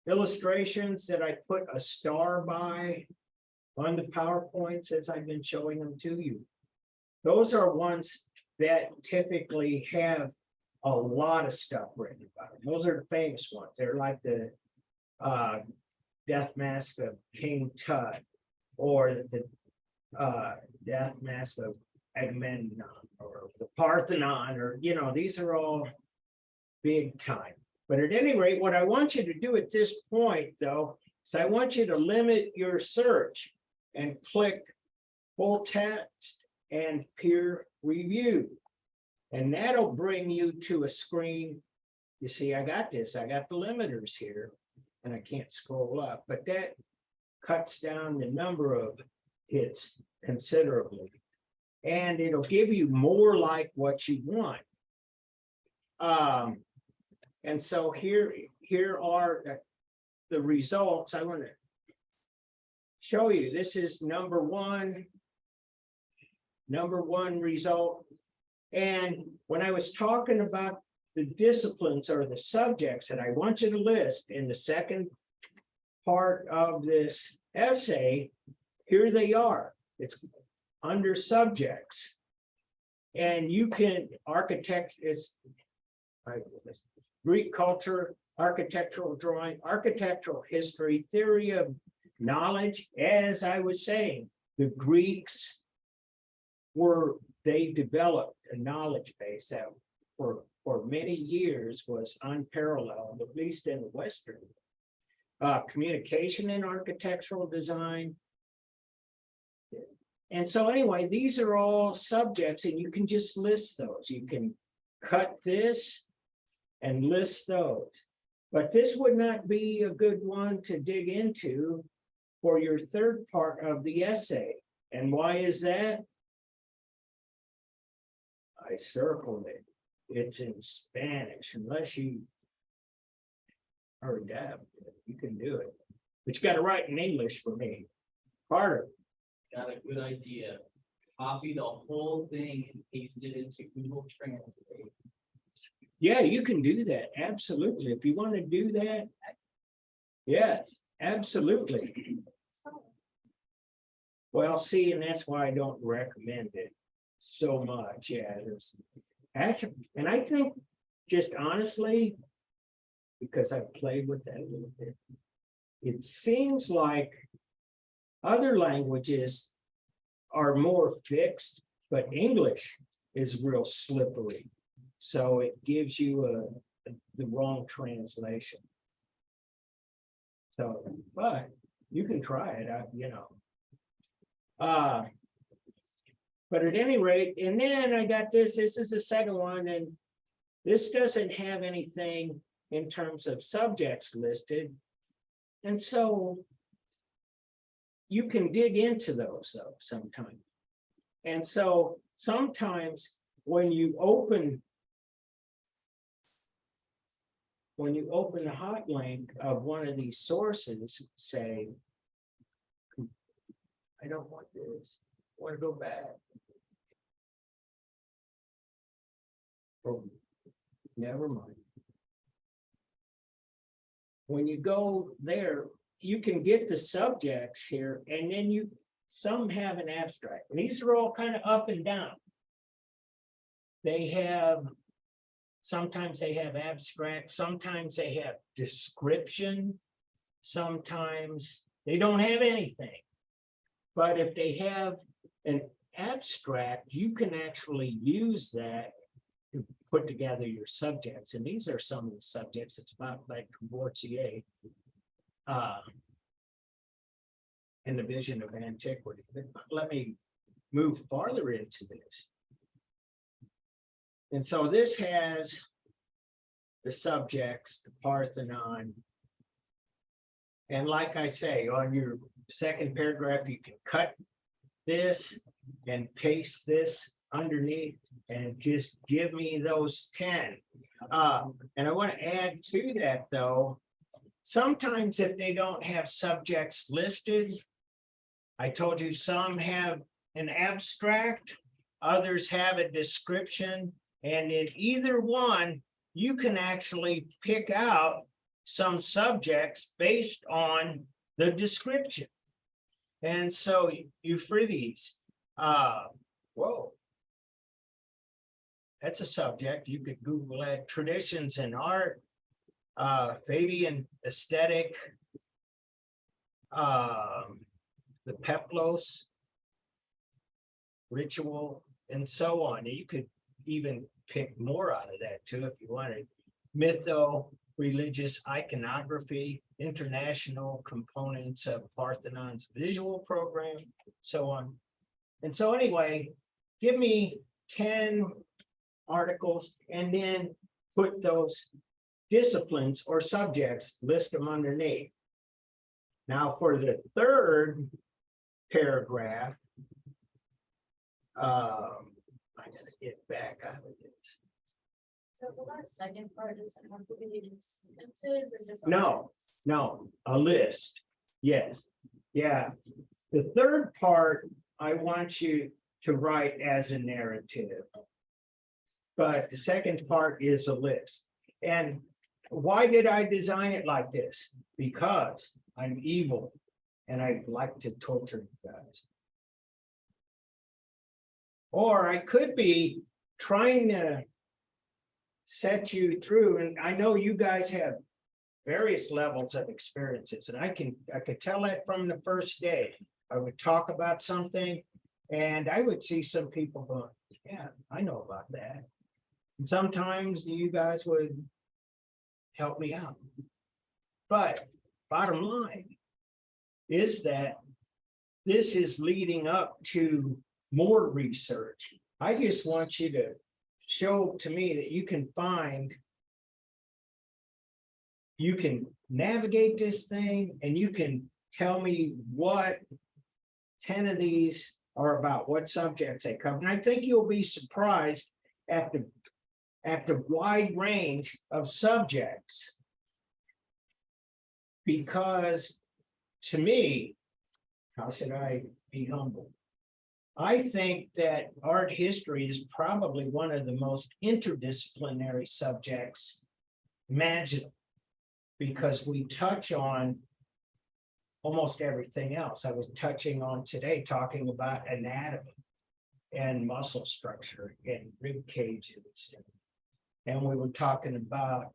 illustrations that I put a star by on the PowerPoints as I've been showing them to you, those are ones that typically have a lot of stuff written about them. Those are the famous ones. They're like the Death Mask of King Tut, or the Death Mask of Agamemnon, or the Parthenon, or, you know, these are all big time. But at any rate, what I want you to do at this point, though, is I want you to limit your search and click full text and peer review. And that'll bring you to a screen. You see, I got this, I got the limiters here, and I can't scroll up, but that cuts down the number of hits considerably. And it'll give you more like what you want. And so here are the results. I want to show you. This is number one result. And when I was talking about the disciplines or the subjects that I want you to list in the second part of this essay, here they are. It's under subjects. And you can, architect is Greek culture, architectural drawing, architectural history, theory of knowledge. As I was saying, the Greeks they developed a knowledge base that for many years was unparalleled, at least in the Western. Communication and architectural design. And so anyway, these are all subjects, and you can just list those. You can cut this and list those. But this would not be a good one to dig into for your third part of the essay. And why is that? I circled it. It's in Spanish, unless you are deaf, you can do it. But you got to write in English for me. Harder. Got a good idea. Copy the whole thing and paste it into Google Translate. Yeah, you can do that. Absolutely. If you want to do that. Yes, absolutely. Well, see, and that's why I don't recommend it so much. Yeah, actually, and I think just honestly, because I've played with that a little bit, it seems like other languages are more fixed, but English is real slippery. So it gives you the wrong translation. So, but you can try it out, you know. But at any rate, and then I got this is the second one, and this doesn't have anything in terms of subjects listed. And so you can dig into those though sometimes. And so sometimes when you open the hot link of one of these sources, say, I don't want this, I want to go back. Oh, never mind. When you go there, you can get the subjects here and then some have an abstract. And these are all kind of up and down. They have, sometimes they have abstract, sometimes they have description. Sometimes they don't have anything. But if they have an abstract, you can actually use that to put together your subjects. And these are some of the subjects. It's about like Courvoisier and the vision of antiquity. But let me move farther into this. And so this has the subjects, the Parthenon. And like I say, on your second paragraph, you can cut this and paste this underneath and just give me those 10. And I want to add to that though, sometimes if they don't have subjects listed, I told you some have an abstract, others have a description, and in either one, you can actually pick out some subjects based on the description. And so Euphrates, whoa. That's a subject. You could Google that. Traditions in art, Fabian aesthetic, the Peplos, ritual, and so on. You could even pick more out of that too if you wanted. Mytho, religious iconography, international components of Parthenon's visual program, so on. And so anyway, give me 10 articles and then put those disciplines or subjects, list them underneath. Now for the third paragraph, I gotta get back out of this. So for that second part, does it have to be in sentences or just? No, no, a list. Yes, yeah. The third part, I want you to write as a narrative. But the second part is a list. And why did I design it like this? Because I'm evil and I like to torture you guys. Or I could be trying to set you through, and I know you guys have various levels of experiences, and I could tell that from the first day. I would talk about something and I would see some people going, yeah, I know about that. And sometimes you guys would help me out. But bottom line is that this is leading up to more research. I just want you to show to me that you can navigate this thing and you can tell me what 10 of these are about, what subjects they cover. And I think you'll be surprised at the wide range of subjects. Because to me, how should I be humble? I think that art history is probably one of the most interdisciplinary subjects imaginable, because we touch on almost everything else. I was touching on today, talking about anatomy and muscle structure and rib cages. And we were talking about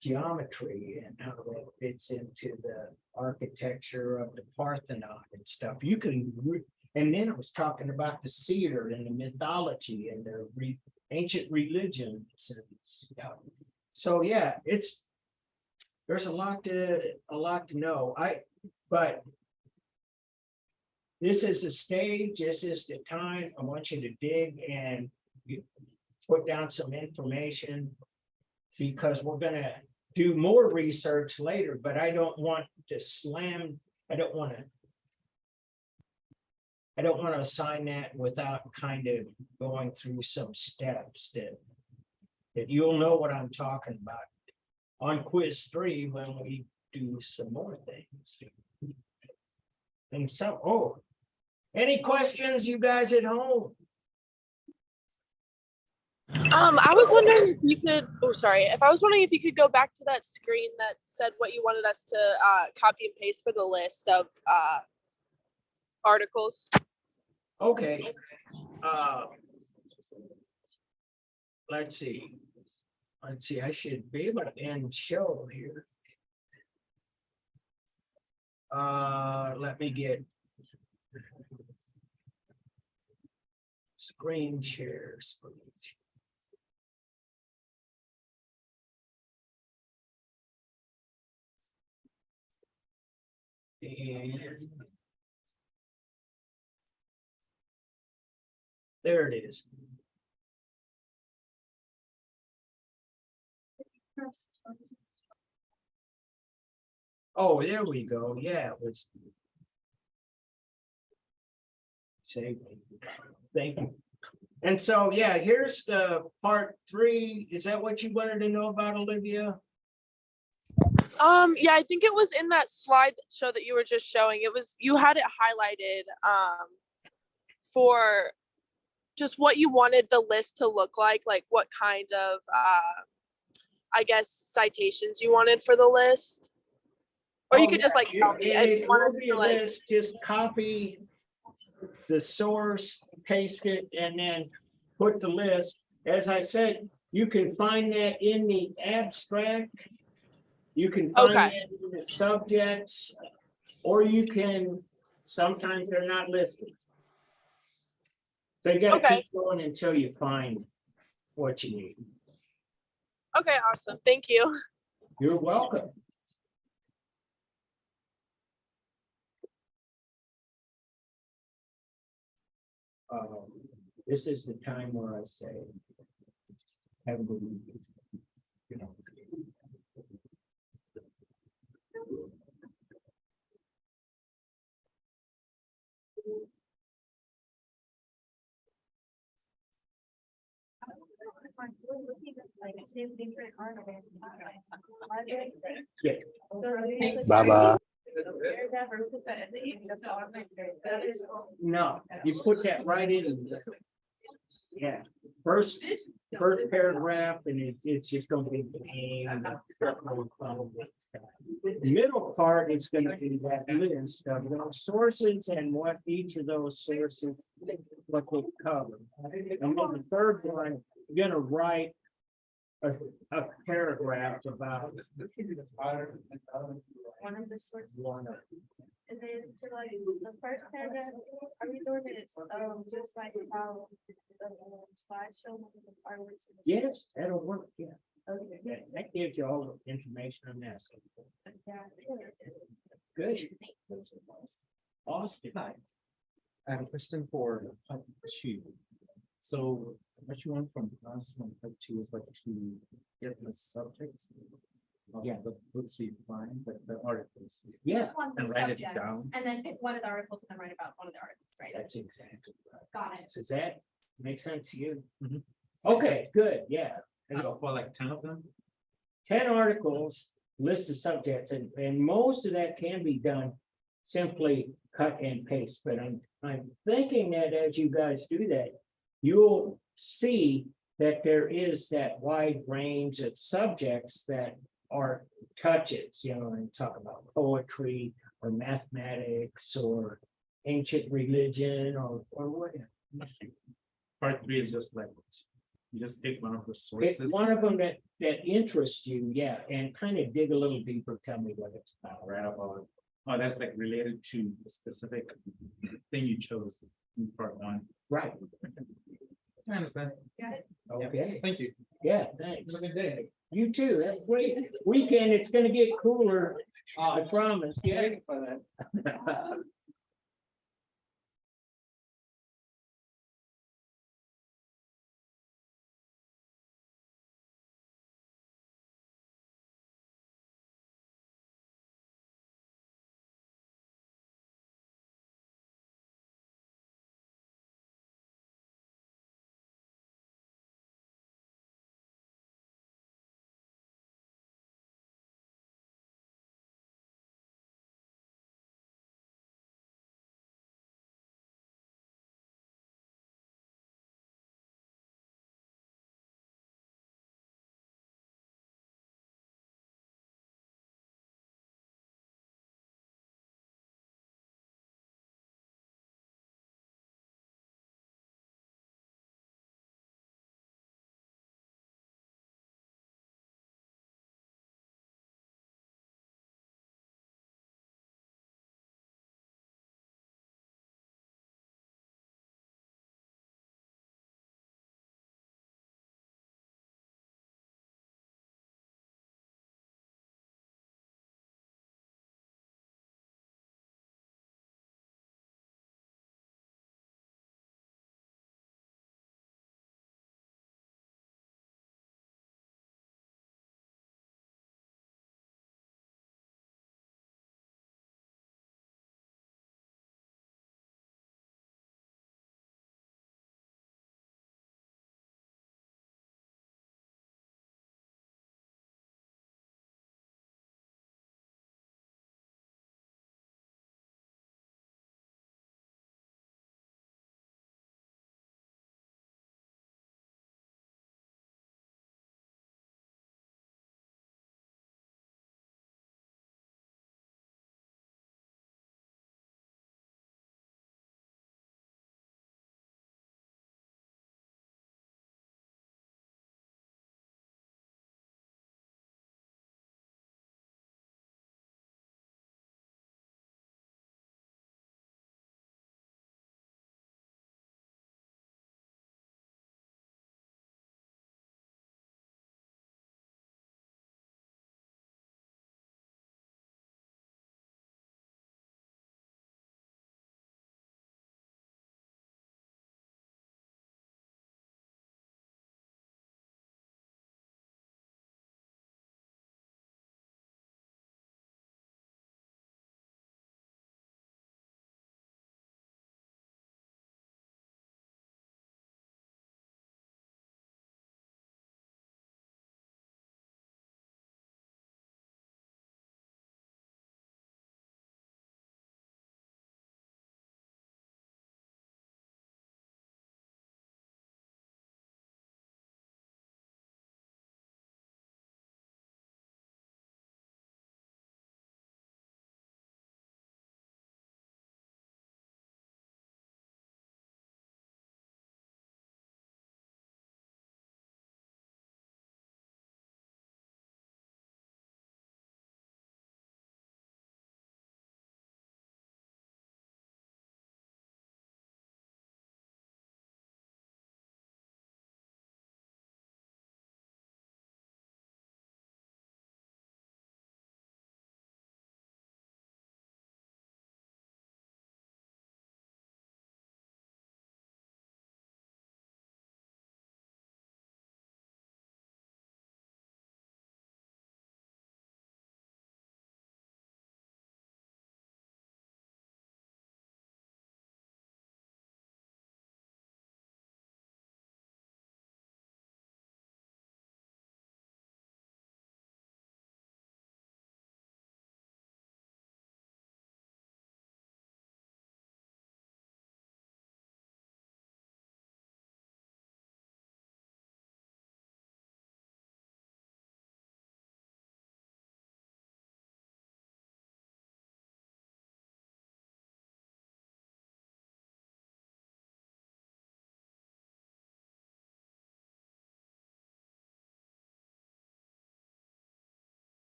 geometry and how that fits into the architecture of the Parthenon and stuff. You can, and then I was talking about the seer and the mythology and the ancient religions and stuff. So yeah, there's a lot to know. But this is the stage, this is the time. I want you to dig and put down some information, because we're gonna do more research later, but I don't want to assign that without kind of going through some steps that you'll know what I'm talking about on quiz 3 when we do some more things. And so, any questions, you guys at home? I was wondering if you could, if I was wondering if you could go back to that screen that said what you wanted us to copy and paste for the list of articles. Okay. Let's see. I should be able to end show here. Let me get screen shares. And there it is. Oh, there we go. Yeah, it was. Save. Thank you. And so, yeah, here's the part 3. Is that what you wanted to know about, Olivia? Yeah, I think it was in that slide show that you were just showing. It was, you had it highlighted for just what you wanted the list to look like what kind of I guess citations you wanted for the list. Or you Oh, could just yeah, tell me and if it you wanted will be to a list, just copy the source, paste it, and then put the list. As I said, you can find that in the abstract. You can find Okay. it in the subjects, or you can, sometimes they're not listed. So you gotta Okay. keep going until you find what you need. Okay, awesome. Thank you. You're welcome. This is the time where I say, have a good week. You know. Bye bye. No, you put that right in. Yeah, first paragraph, and it's just gonna be. Middle part is gonna be that list of those sources and what each of those sources, what they cover. And then the third one, you're gonna write a paragraph about. One of the sources. One of. And then for like the first paragraph, are we doing it just like how the slideshow? Yes, that'll work, yeah. Okay. That gives you all the information on that. Yeah. Good. Awesome. I have a question for part 2. So what you want from class from part 2 is like to get the subjects. Yeah. The books we find, but the articles. Yeah, Just one of the And write it subjects, down. and then pick one of the articles and then write about one of the articles, right? that's exactly right. Got it. Does that make sense to you? Mhm. Okay, good, yeah. For like 10 of them? 10 articles, list of subjects, and most of that can be done simply cut and paste, but I'm thinking that as you guys do that, you'll see that there is that wide range of subjects that are touches, and talk about poetry or mathematics or ancient religion or whatever. Part 3 is just like, you just pick one of the Pick sources. one of them that interests you, yeah, and kind of dig a little deeper, tell me what it's about. Write about, oh, that's like related to the specific thing you chose in part 1. Right, I understand. Got it. okay, Thank you. yeah, thanks. Have a good day. You too, that's great. Weekend, it's gonna get cooler, I promise, yeah.